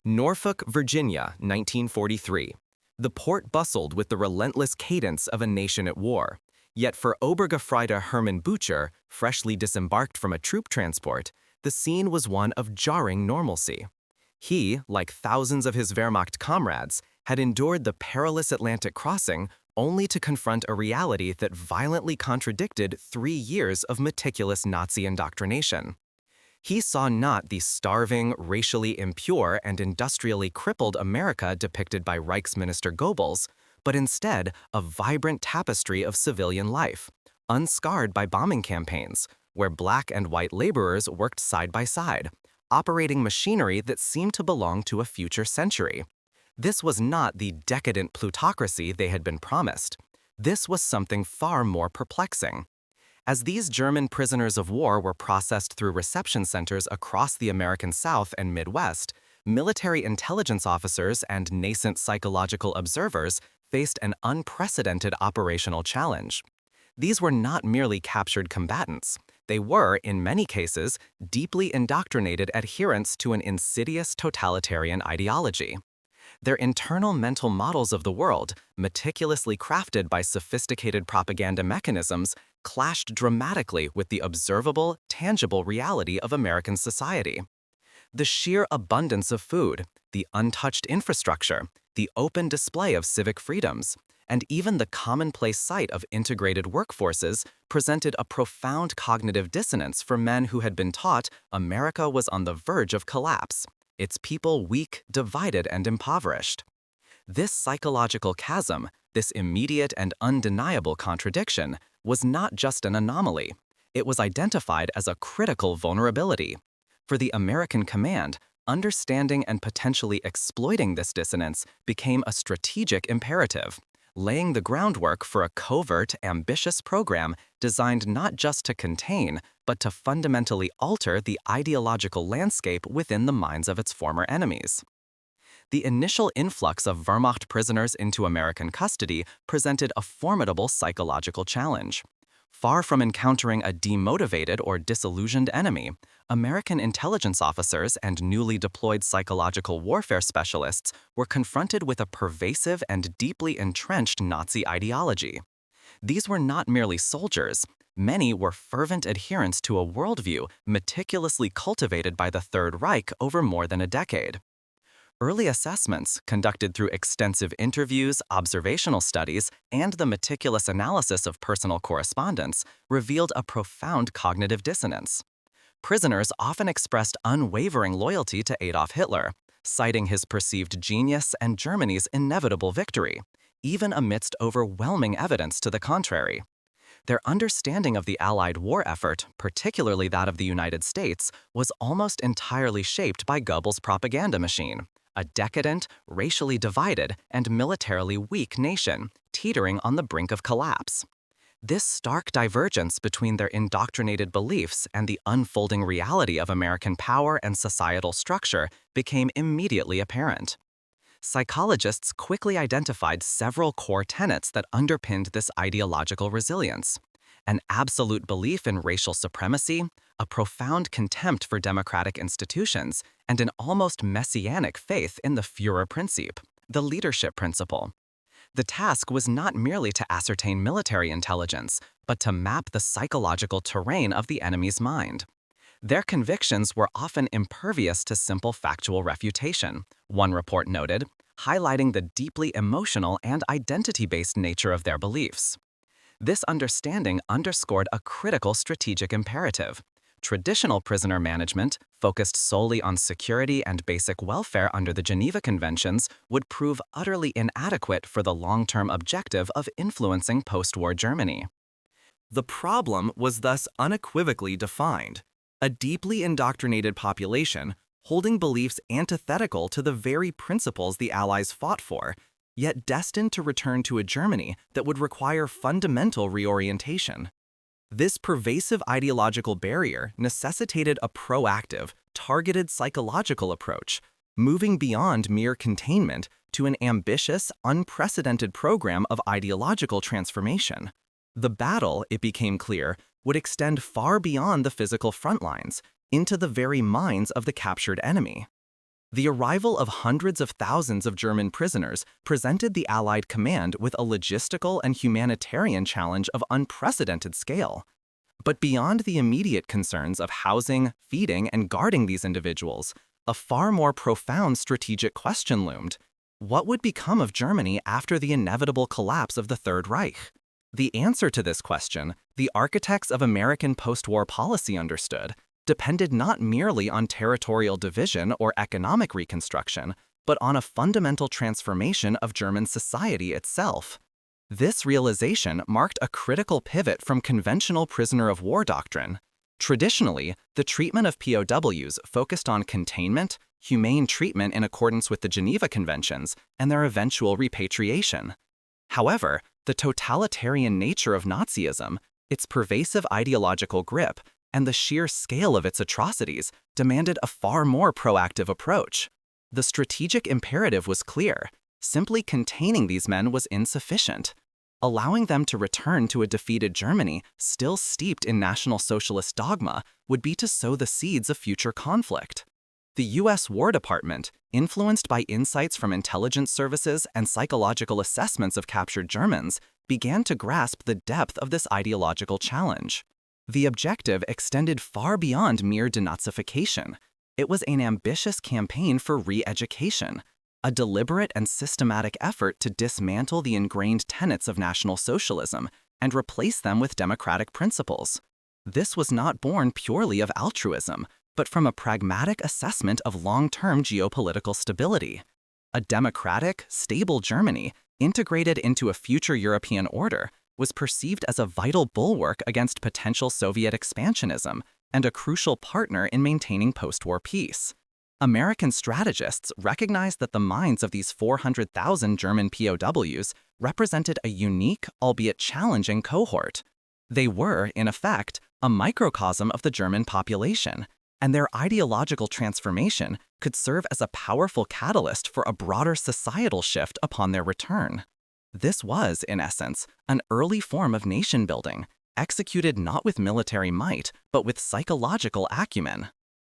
Norfolk, Virginia, 1943. The port bustled with the relentless cadence of a nation at war. Yet for Obergefreiter Hermann Bucher, freshly disembarked from a troop transport, the scene was one of jarring normalcy. He, like thousands of his Wehrmacht comrades, had endured the perilous Atlantic crossing only to confront a reality that violently contradicted 3 years of meticulous Nazi indoctrination. He saw not the starving, racially impure, and industrially crippled America depicted by Reichsminister Goebbels, but instead a vibrant tapestry of civilian life, unscarred by bombing campaigns, where black and white laborers worked side by side, operating machinery that seemed to belong to a future century. This was not the decadent plutocracy they had been promised. This was something far more perplexing. As these German prisoners of war were processed through reception centers across the American South and Midwest, military intelligence officers and nascent psychological observers faced an unprecedented operational challenge. These were not merely captured combatants. They were, in many cases, deeply indoctrinated adherents to an insidious totalitarian ideology. Their internal mental models of the world, meticulously crafted by sophisticated propaganda mechanisms, clashed dramatically with the observable, tangible reality of American society. The sheer abundance of food, the untouched infrastructure, the open display of civic freedoms, and even the commonplace sight of integrated workforces presented a profound cognitive dissonance for men who had been taught America was on the verge of collapse, its people weak, divided, and impoverished. This psychological chasm, this immediate and undeniable contradiction, was not just an anomaly. It was identified as a critical vulnerability. For the American command, understanding and potentially exploiting this dissonance became a strategic imperative, laying the groundwork for a covert, ambitious program designed not just to contain, but to fundamentally alter the ideological landscape within the minds of its former enemies. The initial influx of Wehrmacht prisoners into American custody presented a formidable psychological challenge. Far from encountering a demotivated or disillusioned enemy, American intelligence officers and newly deployed psychological warfare specialists were confronted with a pervasive and deeply entrenched Nazi ideology. These were not merely soldiers. Many were fervent adherents to a worldview meticulously cultivated by the Third Reich over more than a decade. Early assessments, conducted through extensive interviews, observational studies, and the meticulous analysis of personal correspondence, revealed a profound cognitive dissonance. Prisoners often expressed unwavering loyalty to Adolf Hitler, citing his perceived genius and Germany's inevitable victory, even amidst overwhelming evidence to the contrary. Their understanding of the Allied war effort, particularly that of the United States, was almost entirely shaped by Goebbels' propaganda machine, a decadent, racially divided, and militarily weak nation, teetering on the brink of collapse. This stark divergence between their indoctrinated beliefs and the unfolding reality of American power and societal structure became immediately apparent. Psychologists quickly identified several core tenets that underpinned this ideological resilience: an absolute belief in racial supremacy, a profound contempt for democratic institutions, and an almost messianic faith in the Führerprinzip, the leadership principle. The task was not merely to ascertain military intelligence, but to map the psychological terrain of the enemy's mind. Their convictions were often impervious to simple factual refutation, one report noted, highlighting the deeply emotional and identity-based nature of their beliefs. This understanding underscored a critical strategic imperative. Traditional prisoner management, focused solely on security and basic welfare under the Geneva Conventions, would prove utterly inadequate for the long-term objective of influencing post-war Germany. The problem was thus unequivocally defined: a deeply indoctrinated population holding beliefs antithetical to the very principles the Allies fought for, yet destined to return to a Germany that would require fundamental reorientation. This pervasive ideological barrier necessitated a proactive, targeted psychological approach, moving beyond mere containment to an ambitious, unprecedented program of ideological transformation. The battle, it became clear, would extend far beyond the physical front lines, into the very minds of the captured enemy. The arrival of hundreds of thousands of German prisoners presented the Allied command with a logistical and humanitarian challenge of unprecedented scale. But beyond the immediate concerns of housing, feeding, and guarding these individuals, a far more profound strategic question loomed. What would become of Germany after the inevitable collapse of the Third Reich? The answer to this question, the architects of American post-war policy understood, depended not merely on territorial division or economic reconstruction, but on a fundamental transformation of German society itself. This realization marked a critical pivot from conventional prisoner of war doctrine. Traditionally, the treatment of POWs focused on containment, humane treatment in accordance with the Geneva Conventions, and their eventual repatriation. However, the totalitarian nature of Nazism, its pervasive ideological grip, and the sheer scale of its atrocities demanded a far more proactive approach. The strategic imperative was clear: simply containing these men was insufficient. Allowing them to return to a defeated Germany still steeped in National Socialist dogma would be to sow the seeds of future conflict. The U.S. War Department, influenced by insights from intelligence services and psychological assessments of captured Germans, began to grasp the depth of this ideological challenge. The objective extended far beyond mere denazification. It was an ambitious campaign for re-education, a deliberate and systematic effort to dismantle the ingrained tenets of National Socialism and replace them with democratic principles. This was not born purely of altruism, but from a pragmatic assessment of long-term geopolitical stability. A democratic, stable Germany, integrated into a future European order, was perceived as a vital bulwark against potential Soviet expansionism and a crucial partner in maintaining post-war peace. American strategists recognized that the minds of these 400,000 German POWs represented a unique, albeit challenging cohort. They were, in effect, a microcosm of the German population, and their ideological transformation could serve as a powerful catalyst for a broader societal shift upon their return. This was, in essence, an early form of nation-building, executed not with military might, but with psychological acumen.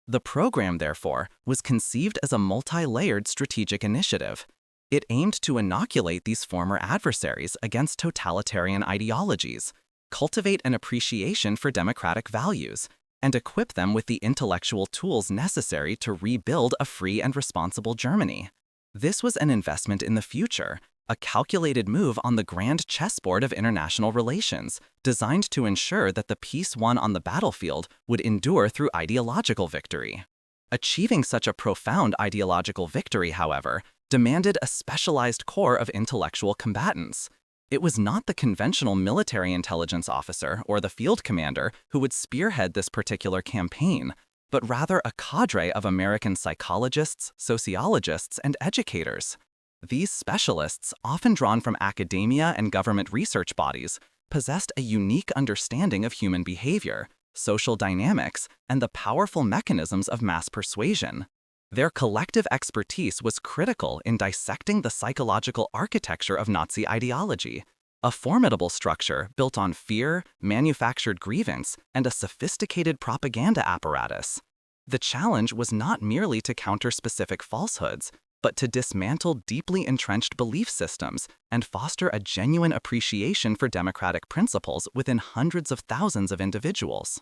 The program, therefore, was conceived as a multi-layered strategic initiative. It aimed to inoculate these former adversaries against totalitarian ideologies, cultivate an appreciation for democratic values, and equip them with the intellectual tools necessary to rebuild a free and responsible Germany. This was an investment in the future, a calculated move on the grand chessboard of international relations, designed to ensure that the peace won on the battlefield would endure through ideological victory. Achieving such a profound ideological victory, however, demanded a specialized corps of intellectual combatants. It was not the conventional military intelligence officer or the field commander who would spearhead this particular campaign, but rather a cadre of American psychologists, sociologists, and educators. These specialists, often drawn from academia and government research bodies, possessed a unique understanding of human behavior, social dynamics, and the powerful mechanisms of mass persuasion. Their collective expertise was critical in dissecting the psychological architecture of Nazi ideology, a formidable structure built on fear, manufactured grievance, and a sophisticated propaganda apparatus. The challenge was not merely to counter specific falsehoods, but to dismantle deeply entrenched belief systems and foster a genuine appreciation for democratic principles within hundreds of thousands of individuals.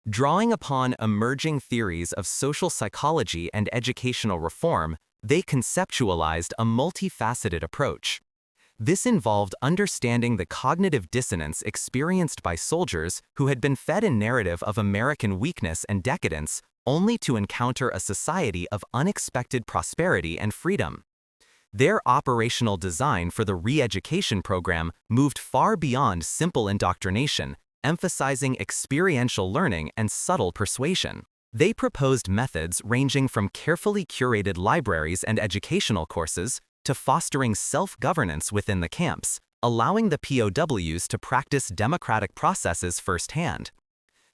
Drawing upon emerging theories of social psychology and educational reform, they conceptualized a multifaceted approach. This involved understanding the cognitive dissonance experienced by soldiers who had been fed a narrative of American weakness and decadence only to encounter a society of unexpected prosperity and freedom. Their operational design for the re-education program moved far beyond simple indoctrination, emphasizing experiential learning and subtle persuasion. They proposed methods ranging from carefully curated libraries and educational courses to fostering self-governance within the camps, allowing the POWs to practice democratic processes firsthand.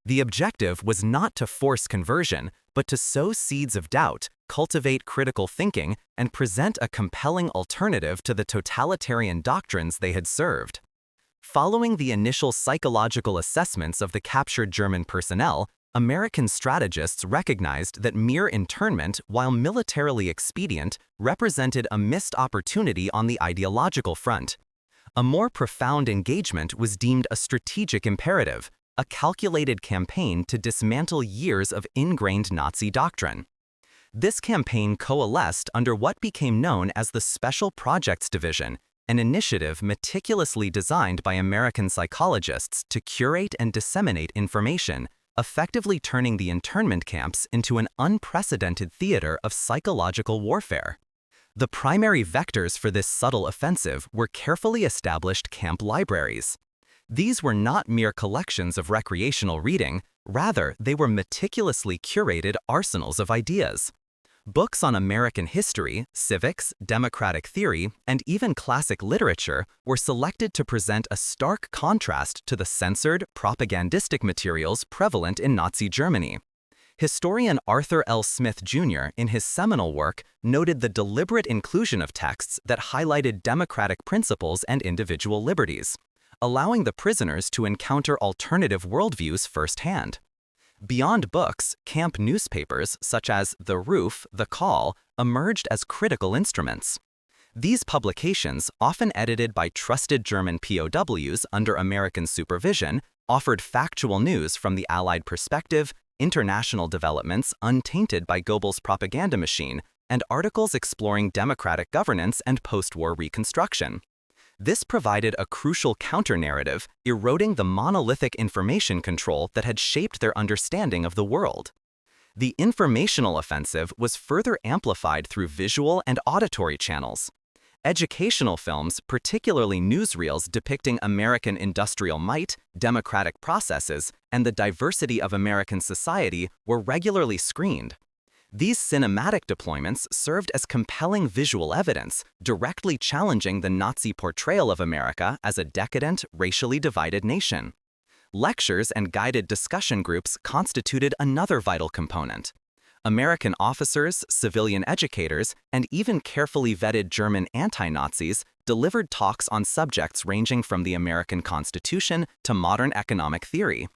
The objective was not to force conversion, but to sow seeds of doubt, cultivate critical thinking, and present a compelling alternative to the totalitarian doctrines they had served. Following the initial psychological assessments of the captured German personnel, American strategists recognized that mere internment, while militarily expedient, represented a missed opportunity on the ideological front. A more profound engagement was deemed a strategic imperative, a calculated campaign to dismantle years of ingrained Nazi doctrine. This campaign coalesced under what became known as the Special Projects Division, an initiative meticulously designed by American psychologists to curate and disseminate information, effectively turning the internment camps into an unprecedented theater of psychological warfare. The primary vectors for this subtle offensive were carefully established camp libraries. These were not mere collections of recreational reading, rather they were meticulously curated arsenals of ideas. Books on American history, civics, democratic theory, and even classic literature were selected to present a stark contrast to the censored, propagandistic materials prevalent in Nazi Germany. Historian Arthur L. Smith, Jr., in his seminal work, noted the deliberate inclusion of texts that highlighted democratic principles and individual liberties, allowing the prisoners to encounter alternative worldviews firsthand. Beyond books, camp newspapers such as The Roof, The Call emerged as critical instruments. These publications, often edited by trusted German POWs under American supervision, offered factual news from the Allied perspective, international developments untainted by Goebbels' propaganda machine, and articles exploring democratic governance and post-war reconstruction. This provided a crucial counter-narrative, eroding the monolithic information control that had shaped their understanding of the world. The informational offensive was further amplified through visual and auditory channels. Educational films, particularly newsreels depicting American industrial might, democratic processes, and the diversity of American society, were regularly screened. These cinematic deployments served as compelling visual evidence, directly challenging the Nazi portrayal of America as a decadent, racially divided nation. Lectures and guided discussion groups constituted another vital component. American officers, civilian educators, and even carefully vetted German anti-Nazis delivered talks on subjects ranging from the American Constitution to modern economic theory.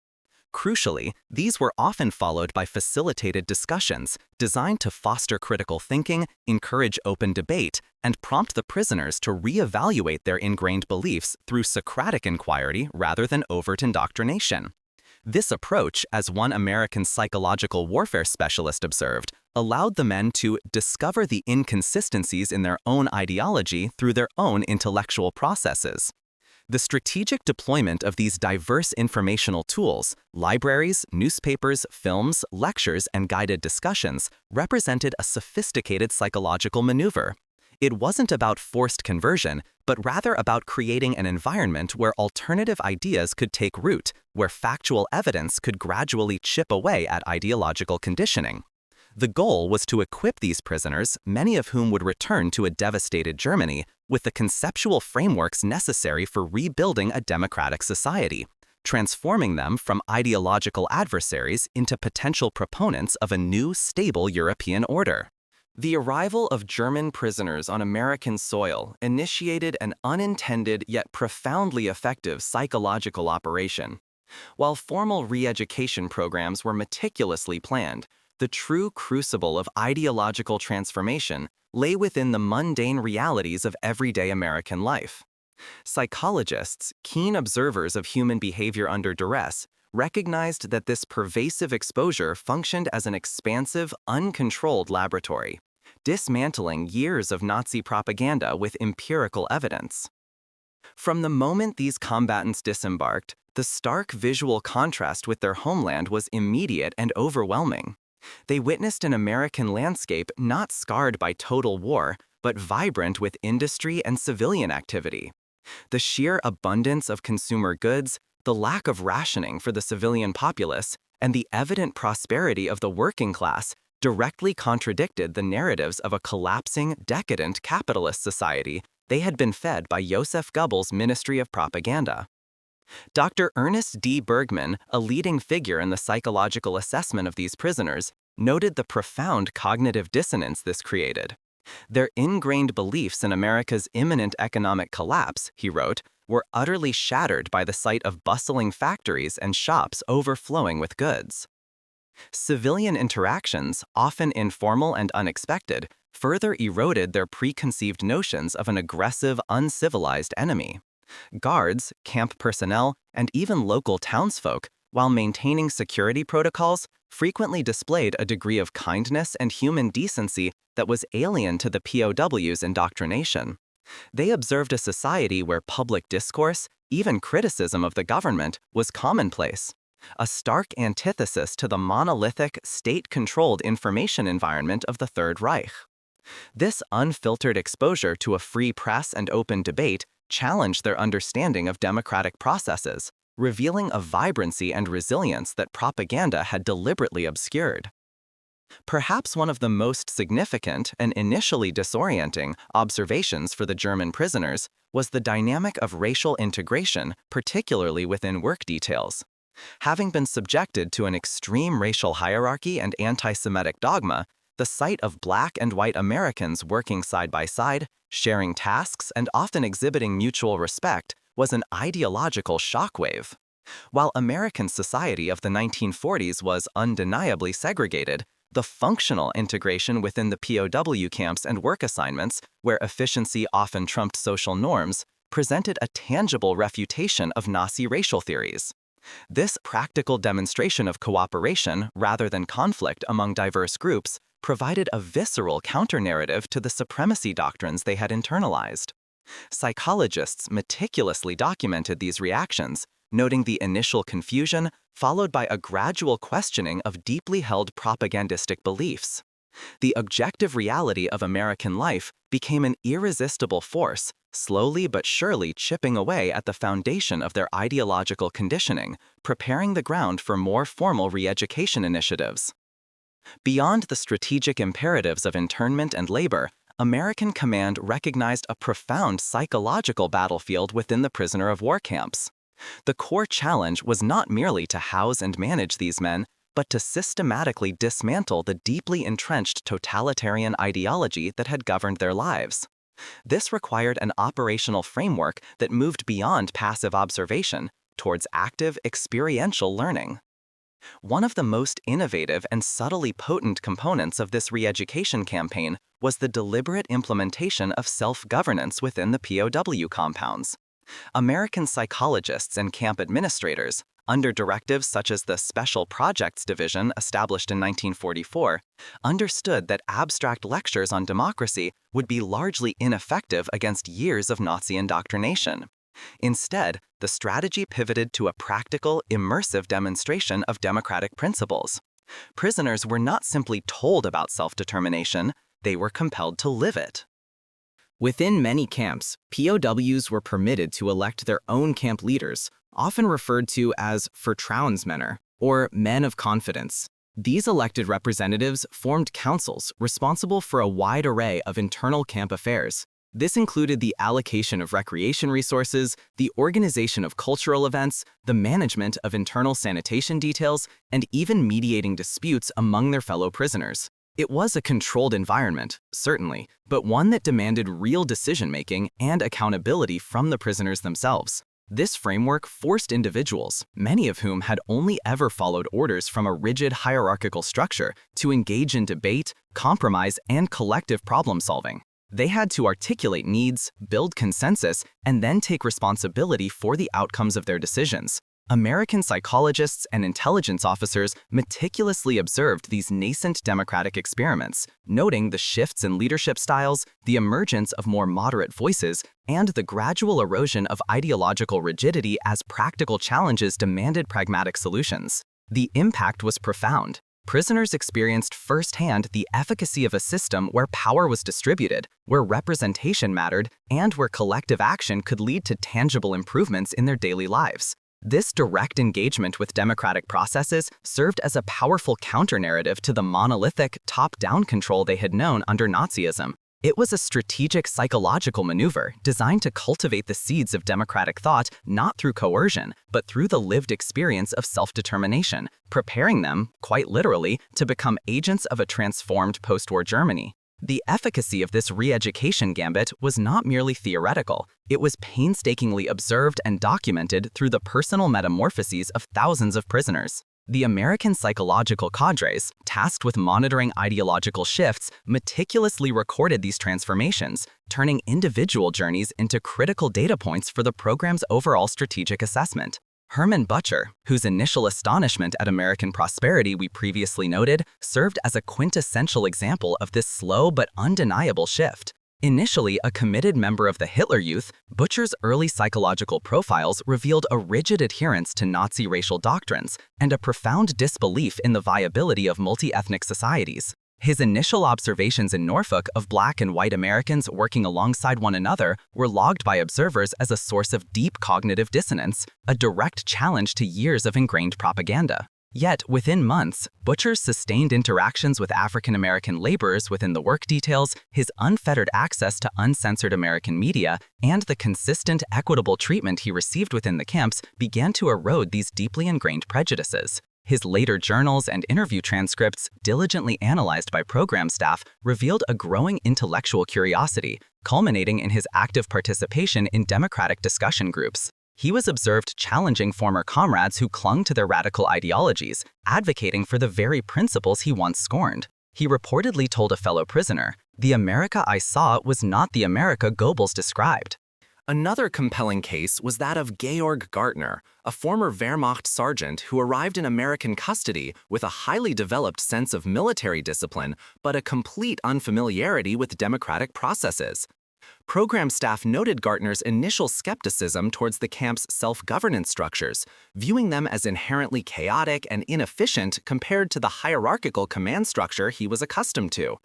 Crucially, these were often followed by facilitated discussions designed to foster critical thinking, encourage open debate, and prompt the prisoners to reevaluate their ingrained beliefs through Socratic inquiry rather than overt indoctrination. This approach, as one American psychological warfare specialist observed, allowed the men to discover the inconsistencies in their own ideology through their own intellectual processes. The strategic deployment of these diverse informational tools, libraries, newspapers, films, lectures, and guided discussions, represented a sophisticated psychological maneuver. It wasn't about forced conversion, but rather about creating an environment where alternative ideas could take root, where factual evidence could gradually chip away at ideological conditioning. The goal was to equip these prisoners, many of whom would return to a devastated Germany, with the conceptual frameworks necessary for rebuilding a democratic society, transforming them from ideological adversaries into potential proponents of a new, stable European order. The arrival of German prisoners on American soil initiated an unintended yet profoundly effective psychological operation. While formal re-education programs were meticulously planned, the true crucible of ideological transformation lay within the mundane realities of everyday American life. Psychologists, keen observers of human behavior under duress, recognized that this pervasive exposure functioned as an expansive, uncontrolled laboratory, dismantling years of Nazi propaganda with empirical evidence. From the moment these combatants disembarked, the stark visual contrast with their homeland was immediate and overwhelming. They witnessed an American landscape not scarred by total war, but vibrant with industry and civilian activity. The sheer abundance of consumer goods, the lack of rationing for the civilian populace, and the evident prosperity of the working class directly contradicted the narratives of a collapsing, decadent capitalist society they had been fed by Joseph Goebbels' Ministry of Propaganda. Dr. Ernest D. Bergman, a leading figure in the psychological assessment of these prisoners, noted the profound cognitive dissonance this created. Their ingrained beliefs in America's imminent economic collapse, he wrote, were utterly shattered by the sight of bustling factories and shops overflowing with goods. Civilian interactions, often informal and unexpected, further eroded their preconceived notions of an aggressive, uncivilized enemy. Guards, camp personnel, and even local townsfolk, while maintaining security protocols, frequently displayed a degree of kindness and human decency that was alien to the POW's indoctrination. They observed a society where public discourse, even criticism of the government, was commonplace, a stark antithesis to the monolithic, state-controlled information environment of the Third Reich. This unfiltered exposure to a free press and open debate challenged their understanding of democratic processes, revealing a vibrancy and resilience that propaganda had deliberately obscured. Perhaps one of the most significant and initially disorienting observations for the German prisoners was the dynamic of racial integration, particularly within work details. Having been subjected to an extreme racial hierarchy and anti-Semitic dogma, the sight of Black and white Americans working side by side, sharing tasks, and often exhibiting mutual respect was an ideological shockwave. While American society of the 1940s was undeniably segregated, the functional integration within the POW camps and work assignments, where efficiency often trumped social norms, presented a tangible refutation of Nazi racial theories. This practical demonstration of cooperation rather than conflict among diverse groups provided a visceral counter-narrative to the supremacy doctrines they had internalized. Psychologists meticulously documented these reactions, noting the initial confusion followed by a gradual questioning of deeply held propagandistic beliefs. The objective reality of American life became an irresistible force, slowly but surely chipping away at the foundation of their ideological conditioning, preparing the ground for more formal re-education initiatives. Beyond the strategic imperatives of internment and labor, American command recognized a profound psychological battlefield within the prisoner of war camps. The core challenge was not merely to house and manage these men, but to systematically dismantle the deeply entrenched totalitarian ideology that had governed their lives. This required an operational framework that moved beyond passive observation towards active, experiential learning. One of the most innovative and subtly potent components of this re-education campaign was the deliberate implementation of self-governance within the POW compounds. American psychologists and camp administrators, under directives such as the Special Projects Division established in 1944, understood that abstract lectures on democracy would be largely ineffective against years of Nazi indoctrination. Instead, the strategy pivoted to a practical, immersive demonstration of democratic principles. Prisoners were not simply told about self-determination, they were compelled to live it. Within many camps, POWs were permitted to elect their own camp leaders, often referred to as Vertrauensmänner, or men of confidence. These elected representatives formed councils responsible for a wide array of internal camp affairs. This included the allocation of recreation resources, the organization of cultural events, the management of internal sanitation details, and even mediating disputes among their fellow prisoners. It was a controlled environment, certainly, but one that demanded real decision-making and accountability from the prisoners themselves. This framework forced individuals, many of whom had only ever followed orders from a rigid hierarchical structure, to engage in debate, compromise, and collective problem-solving. They had to articulate needs, build consensus, and then take responsibility for the outcomes of their decisions. American psychologists and intelligence officers meticulously observed these nascent democratic experiments, noting the shifts in leadership styles, the emergence of more moderate voices, and the gradual erosion of ideological rigidity as practical challenges demanded pragmatic solutions. The impact was profound. Prisoners experienced firsthand the efficacy of a system where power was distributed, where representation mattered, and where collective action could lead to tangible improvements in their daily lives. This direct engagement with democratic processes served as a powerful counter-narrative to the monolithic, top-down control they had known under Nazism. It was a strategic psychological maneuver designed to cultivate the seeds of democratic thought not through coercion, but through the lived experience of self-determination, preparing them, quite literally, to become agents of a transformed post-war Germany. The efficacy of this re-education gambit was not merely theoretical, it was painstakingly observed and documented through the personal metamorphoses of thousands of prisoners. The American psychological cadres, tasked with monitoring ideological shifts, meticulously recorded these transformations, turning individual journeys into critical data points for the program's overall strategic assessment. Herman Butcher, whose initial astonishment at American prosperity we previously noted, served as a quintessential example of this slow but undeniable shift. Initially a committed member of the Hitler Youth, Butcher's early psychological profiles revealed a rigid adherence to Nazi racial doctrines and a profound disbelief in the viability of multi-ethnic societies. His initial observations in Norfolk of Black and white Americans working alongside one another were logged by observers as a source of deep cognitive dissonance, a direct challenge to years of ingrained propaganda. Yet, within months, Butcher's sustained interactions with African American laborers within the work details, his unfettered access to uncensored American media, and the consistent, equitable treatment he received within the camps began to erode these deeply ingrained prejudices. His later journals and interview transcripts, diligently analyzed by program staff, revealed a growing intellectual curiosity, culminating in his active participation in democratic discussion groups. He was observed challenging former comrades who clung to their radical ideologies, advocating for the very principles he once scorned. He reportedly told a fellow prisoner, "The America I saw was not the America Goebbels described." Another compelling case was that of Georg Gartner, a former Wehrmacht sergeant who arrived in American custody with a highly developed sense of military discipline but a complete unfamiliarity with democratic processes. Program staff noted Gartner's initial skepticism towards the camp's self-governance structures, viewing them as inherently chaotic and inefficient compared to the hierarchical command structure he was accustomed to.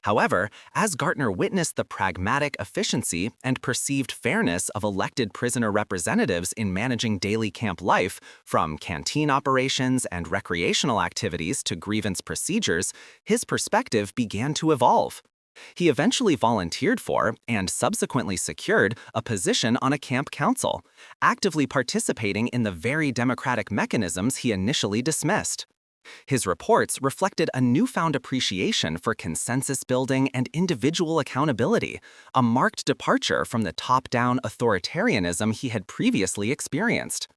However, as Gartner witnessed the pragmatic efficiency and perceived fairness of elected prisoner representatives in managing daily camp life, from canteen operations and recreational activities to grievance procedures, his perspective began to evolve. He eventually volunteered for, and subsequently secured, a position on a camp council, actively participating in the very democratic mechanisms he initially dismissed. His reports reflected a newfound appreciation for consensus building and individual accountability, a marked departure from the top-down authoritarianism he had previously experienced.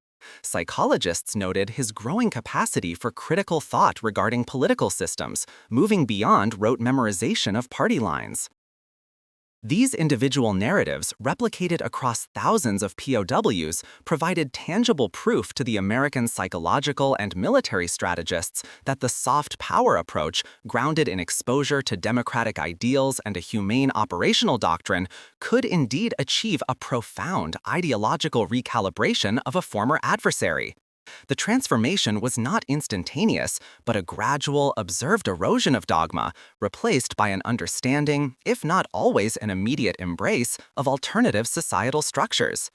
Psychologists noted his growing capacity for critical thought regarding political systems, moving beyond rote memorization of party lines. These individual narratives, replicated across thousands of POWs, provided tangible proof to the American psychological and military strategists that the soft power approach, grounded in exposure to democratic ideals and a humane operational doctrine, could indeed achieve a profound ideological recalibration of a former adversary. The transformation was not instantaneous, but a gradual, observed erosion of dogma, replaced by an understanding, if not always an immediate embrace, of alternative societal structures.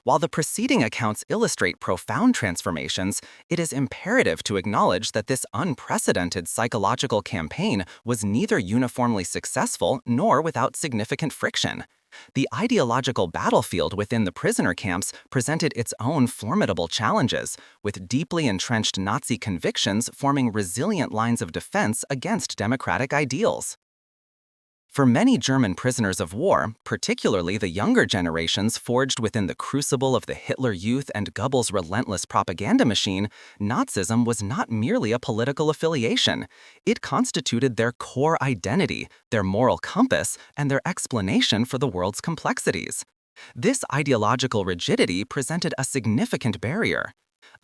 While the preceding accounts illustrate profound transformations, it is imperative to acknowledge that this unprecedented psychological campaign was neither uniformly successful nor without significant friction. The ideological battlefield within the prisoner camps presented its own formidable challenges, with deeply entrenched Nazi convictions forming resilient lines of defense against democratic ideals. For many German prisoners of war, particularly the younger generations forged within the crucible of the Hitler Youth and Goebbels' relentless propaganda machine, Nazism was not merely a political affiliation. It constituted their core identity, their moral compass, and their explanation for the world's complexities. This ideological rigidity presented a significant barrier.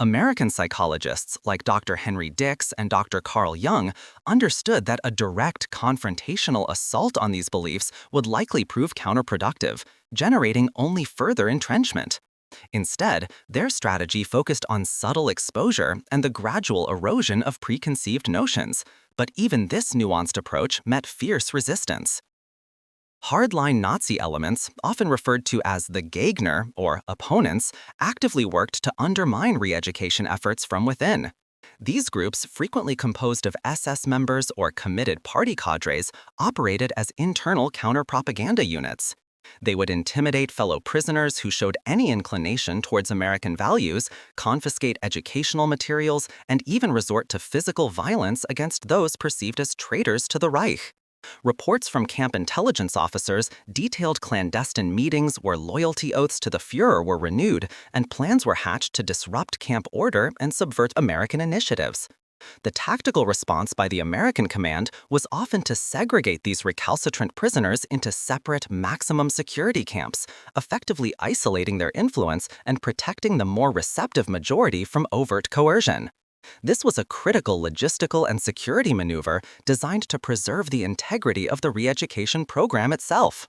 American psychologists like Dr. Henry Dix and Dr. Carl Jung understood that a direct confrontational assault on these beliefs would likely prove counterproductive, generating only further entrenchment. Instead, their strategy focused on subtle exposure and the gradual erosion of preconceived notions, but even this nuanced approach met fierce resistance. Hardline Nazi elements, often referred to as the Gegner, or opponents, actively worked to undermine re-education efforts from within. These groups, frequently composed of SS members or committed party cadres, operated as internal counter-propaganda units. They would intimidate fellow prisoners who showed any inclination towards American values, confiscate educational materials, and even resort to physical violence against those perceived as traitors to the Reich. Reports from camp intelligence officers detailed clandestine meetings where loyalty oaths to the Fuhrer were renewed and plans were hatched to disrupt camp order and subvert American initiatives. The tactical response by the American command was often to segregate these recalcitrant prisoners into separate maximum security camps, effectively isolating their influence and protecting the more receptive majority from overt coercion. This was a critical logistical and security maneuver designed to preserve the integrity of the re-education program itself.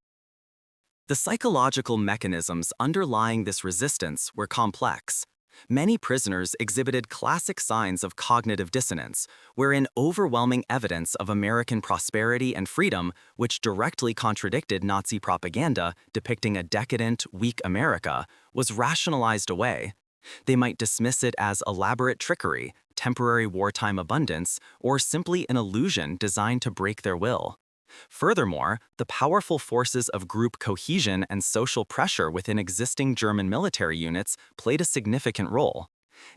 The psychological mechanisms underlying this resistance were complex. Many prisoners exhibited classic signs of cognitive dissonance, wherein overwhelming evidence of American prosperity and freedom, which directly contradicted Nazi propaganda depicting a decadent, weak America, was rationalized away. They might dismiss it as elaborate trickery, temporary wartime abundance, or simply an illusion designed to break their will. Furthermore, the powerful forces of group cohesion and social pressure within existing German military units played a significant role.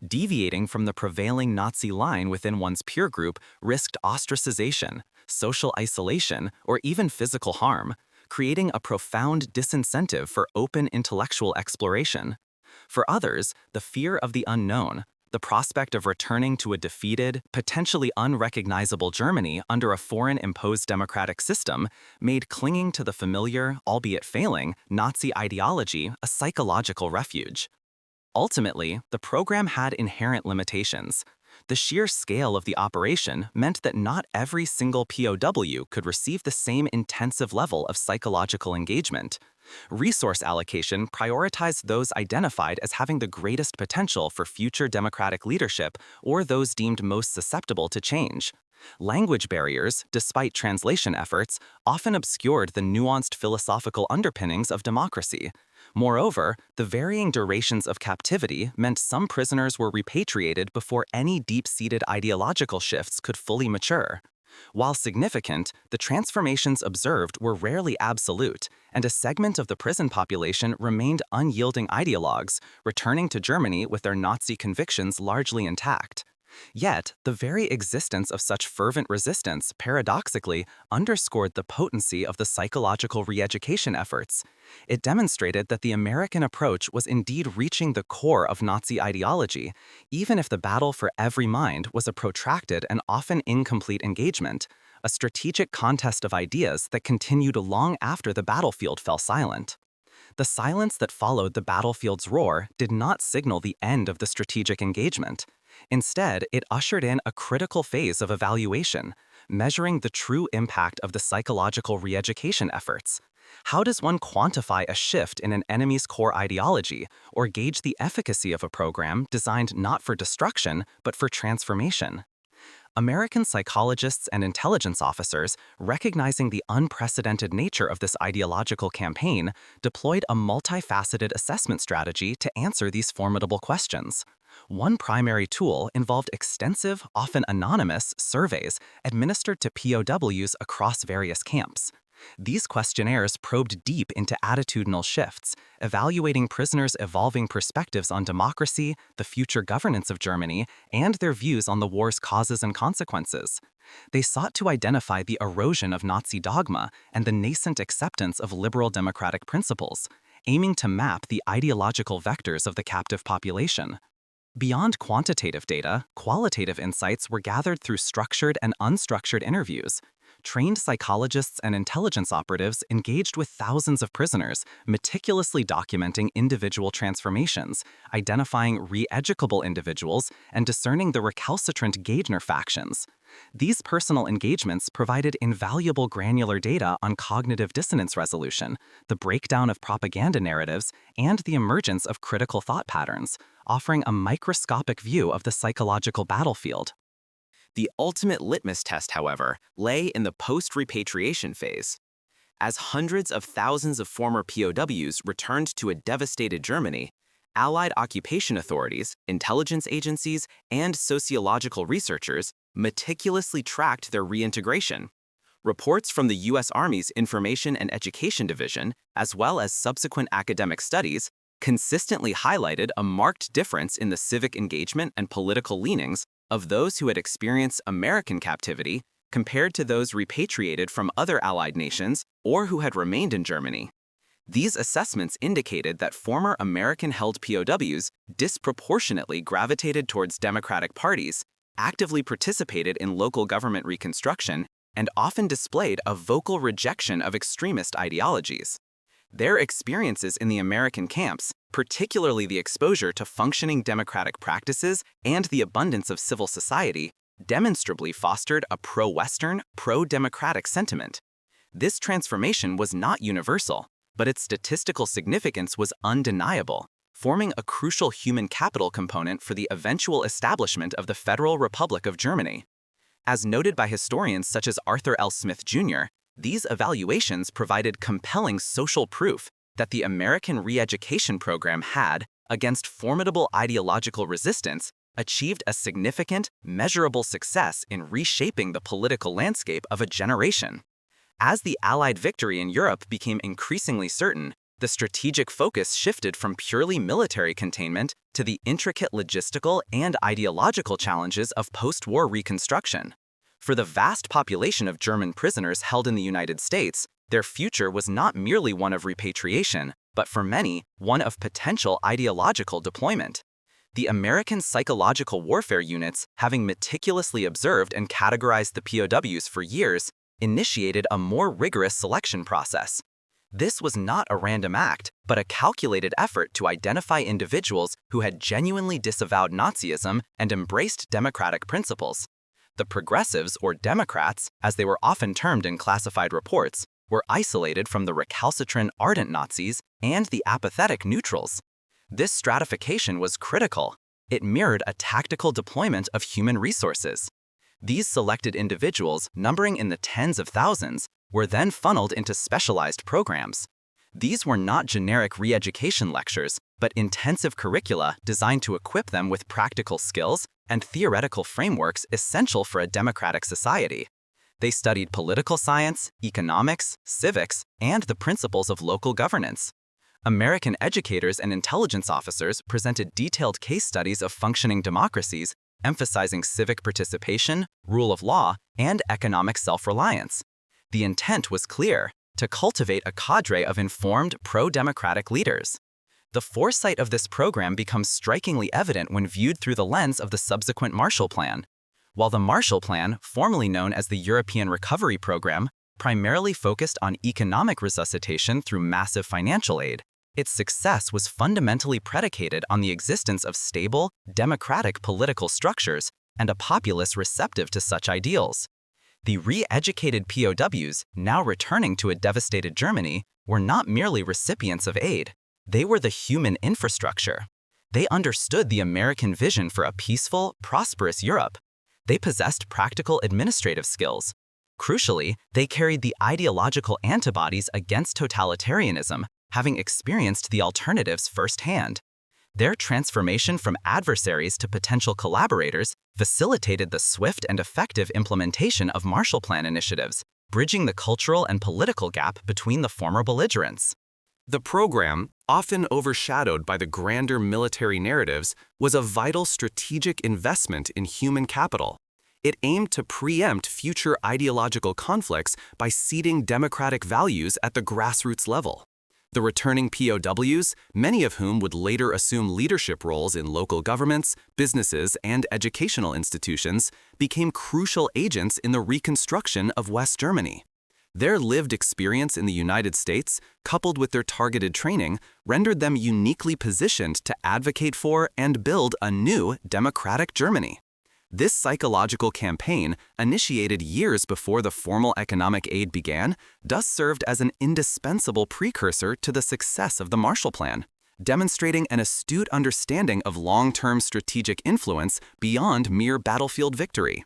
Deviating from the prevailing Nazi line within one's peer group risked ostracization, social isolation, or even physical harm, creating a profound disincentive for open intellectual exploration. For others, the fear of the unknown, the prospect of returning to a defeated, potentially unrecognizable Germany under a foreign-imposed democratic system, made clinging to the familiar, albeit failing, Nazi ideology a psychological refuge. Ultimately, the program had inherent limitations. The sheer scale of the operation meant that not every single POW could receive the same intensive level of psychological engagement. Resource allocation prioritized those identified as having the greatest potential for future democratic leadership or those deemed most susceptible to change. Language barriers, despite translation efforts, often obscured the nuanced philosophical underpinnings of democracy. Moreover, the varying durations of captivity meant some prisoners were repatriated before any deep-seated ideological shifts could fully mature. While significant, the transformations observed were rarely absolute, and a segment of the prison population remained unyielding ideologues, returning to Germany with their Nazi convictions largely intact. Yet, the very existence of such fervent resistance paradoxically underscored the potency of the psychological re-education efforts. It demonstrated that the American approach was indeed reaching the core of Nazi ideology, even if the battle for every mind was a protracted and often incomplete engagement, a strategic contest of ideas that continued long after the battlefield fell silent. The silence that followed the battlefield's roar did not signal the end of the strategic engagement. Instead, it ushered in a critical phase of evaluation, measuring the true impact of the psychological re-education efforts. How does one quantify a shift in an enemy's core ideology or gauge the efficacy of a program designed not for destruction but for transformation? American psychologists and intelligence officers, recognizing the unprecedented nature of this ideological campaign, deployed a multifaceted assessment strategy to answer these formidable questions. One primary tool involved extensive, often anonymous, surveys administered to POWs across various camps. These questionnaires probed deep into attitudinal shifts, evaluating prisoners' evolving perspectives on democracy, the future governance of Germany, and their views on the war's causes and consequences. They sought to identify the erosion of Nazi dogma and the nascent acceptance of liberal democratic principles, aiming to map the ideological vectors of the captive population. Beyond quantitative data, qualitative insights were gathered through structured and unstructured interviews. Trained psychologists and intelligence operatives engaged with thousands of prisoners, meticulously documenting individual transformations, identifying re-educable individuals, and discerning the recalcitrant Gagner factions. These personal engagements provided invaluable granular data on cognitive dissonance resolution, the breakdown of propaganda narratives, and the emergence of critical thought patterns, offering a microscopic view of the psychological battlefield. The ultimate litmus test, however, lay in the post-repatriation phase. As hundreds of thousands of former POWs returned to a devastated Germany, Allied occupation authorities, intelligence agencies, and sociological researchers meticulously tracked their reintegration. Reports from the U.S. Army's Information and Education Division, as well as subsequent academic studies, consistently highlighted a marked difference in the civic engagement and political leanings of those who had experienced American captivity compared to those repatriated from other Allied nations or who had remained in Germany. These assessments indicated that former American-held POWs disproportionately gravitated towards Democratic parties, actively participated in local government reconstruction, and often displayed a vocal rejection of extremist ideologies. Their experiences in the American camps, particularly the exposure to functioning democratic practices and the abundance of civil society, demonstrably fostered a pro-Western, pro-democratic sentiment. This transformation was not universal, but its statistical significance was undeniable, forming a crucial human capital component for the eventual establishment of the Federal Republic of Germany. As noted by historians such as Arthur L. Smith Jr., these evaluations provided compelling social proof that the American re-education program had, against formidable ideological resistance, achieved a significant, measurable success in reshaping the political landscape of a generation. As the Allied victory in Europe became increasingly certain, the strategic focus shifted from purely military containment to the intricate logistical and ideological challenges of post-war reconstruction. For the vast population of German prisoners held in the United States, their future was not merely one of repatriation, but for many, one of potential ideological deployment. The American psychological warfare units, having meticulously observed and categorized the POWs for years, initiated a more rigorous selection process. This was not a random act, but a calculated effort to identify individuals who had genuinely disavowed Nazism and embraced democratic principles. The progressives, or Democrats, as they were often termed in classified reports, were isolated from the recalcitrant ardent Nazis and the apathetic neutrals. This stratification was critical. It mirrored a tactical deployment of human resources. These selected individuals, numbering in the tens of thousands, were then funneled into specialized programs. These were not generic re-education lectures, but intensive curricula designed to equip them with practical skills and theoretical frameworks essential for a democratic society. They studied political science, economics, civics, and the principles of local governance. American educators and intelligence officers presented detailed case studies of functioning democracies, emphasizing civic participation, rule of law, and economic self-reliance. The intent was clear: to cultivate a cadre of informed, pro-democratic leaders. The foresight of this program becomes strikingly evident when viewed through the lens of the subsequent Marshall Plan. While the Marshall Plan, formerly known as the European Recovery Program, primarily focused on economic resuscitation through massive financial aid, its success was fundamentally predicated on the existence of stable, democratic political structures and a populace receptive to such ideals. The re-educated POWs, now returning to a devastated Germany, were not merely recipients of aid. They were the human infrastructure. They understood the American vision for a peaceful, prosperous Europe. They possessed practical administrative skills. Crucially, they carried the ideological antibodies against totalitarianism, having experienced the alternatives firsthand. Their transformation from adversaries to potential collaborators facilitated the swift and effective implementation of Marshall Plan initiatives, bridging the cultural and political gap between the former belligerents. The program, often overshadowed by the grander military narratives, was a vital strategic investment in human capital. It aimed to preempt future ideological conflicts by seeding democratic values at the grassroots level. The returning POWs, many of whom would later assume leadership roles in local governments, businesses, and educational institutions, became crucial agents in the reconstruction of West Germany. Their lived experience in the United States, coupled with their targeted training, rendered them uniquely positioned to advocate for and build a new democratic Germany. This psychological campaign, initiated years before the formal economic aid began, thus served as an indispensable precursor to the success of the Marshall Plan, demonstrating an astute understanding of long-term strategic influence beyond mere battlefield victory.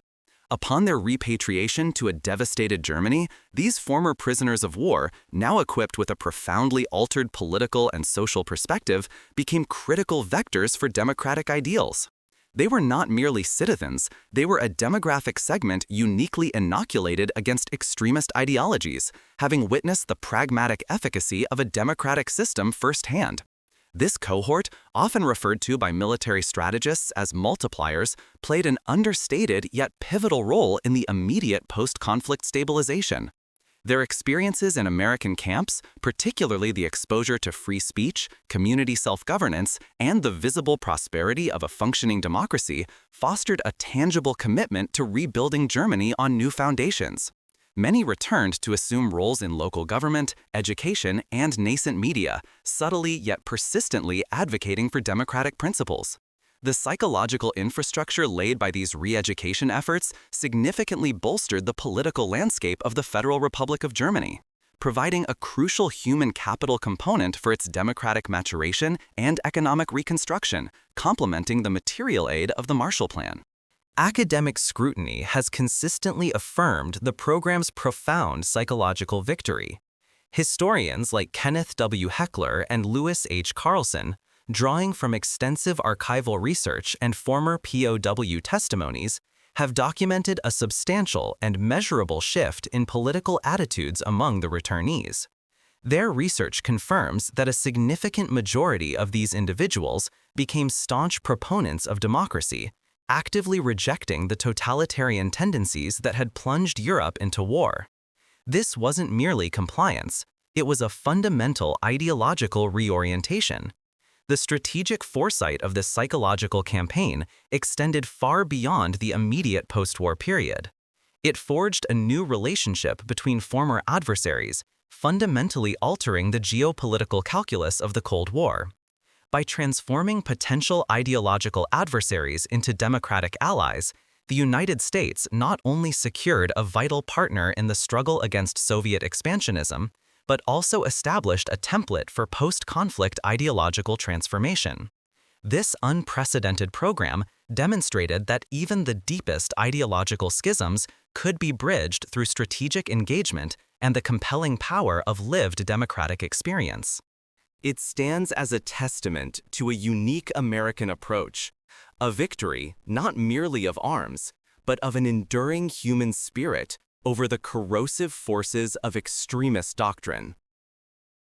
Upon their repatriation to a devastated Germany, these former prisoners of war, now equipped with a profoundly altered political and social perspective, became critical vectors for democratic ideals. They were not merely citizens, they were a demographic segment uniquely inoculated against extremist ideologies, having witnessed the pragmatic efficacy of a democratic system firsthand. This cohort, often referred to by military strategists as multipliers, played an understated yet pivotal role in the immediate post-conflict stabilization. Their experiences in American camps, particularly the exposure to free speech, community self-governance, and the visible prosperity of a functioning democracy, fostered a tangible commitment to rebuilding Germany on new foundations. Many returned to assume roles in local government, education, and nascent media, subtly yet persistently advocating for democratic principles. The psychological infrastructure laid by these re-education efforts significantly bolstered the political landscape of the Federal Republic of Germany, providing a crucial human capital component for its democratic maturation and economic reconstruction, complementing the material aid of the Marshall Plan. Academic scrutiny has consistently affirmed the program's profound psychological victory. Historians like Kenneth W. Heckler and Lewis H. Carlson, drawing from extensive archival research and former POW testimonies, have documented a substantial and measurable shift in political attitudes among the returnees. Their research confirms that a significant majority of these individuals became staunch proponents of democracy, actively rejecting the totalitarian tendencies that had plunged Europe into war. This wasn't merely compliance, it was a fundamental ideological reorientation. The strategic foresight of this psychological campaign extended far beyond the immediate post-war period. It forged a new relationship between former adversaries, fundamentally altering the geopolitical calculus of the Cold War. By transforming potential ideological adversaries into democratic allies, the United States not only secured a vital partner in the struggle against Soviet expansionism, but also established a template for post-conflict ideological transformation. This unprecedented program demonstrated that even the deepest ideological schisms could be bridged through strategic engagement and the compelling power of lived democratic experience. It stands as a testament to a unique American approach, a victory not merely of arms, but of an enduring human spirit over the corrosive forces of extremist doctrine.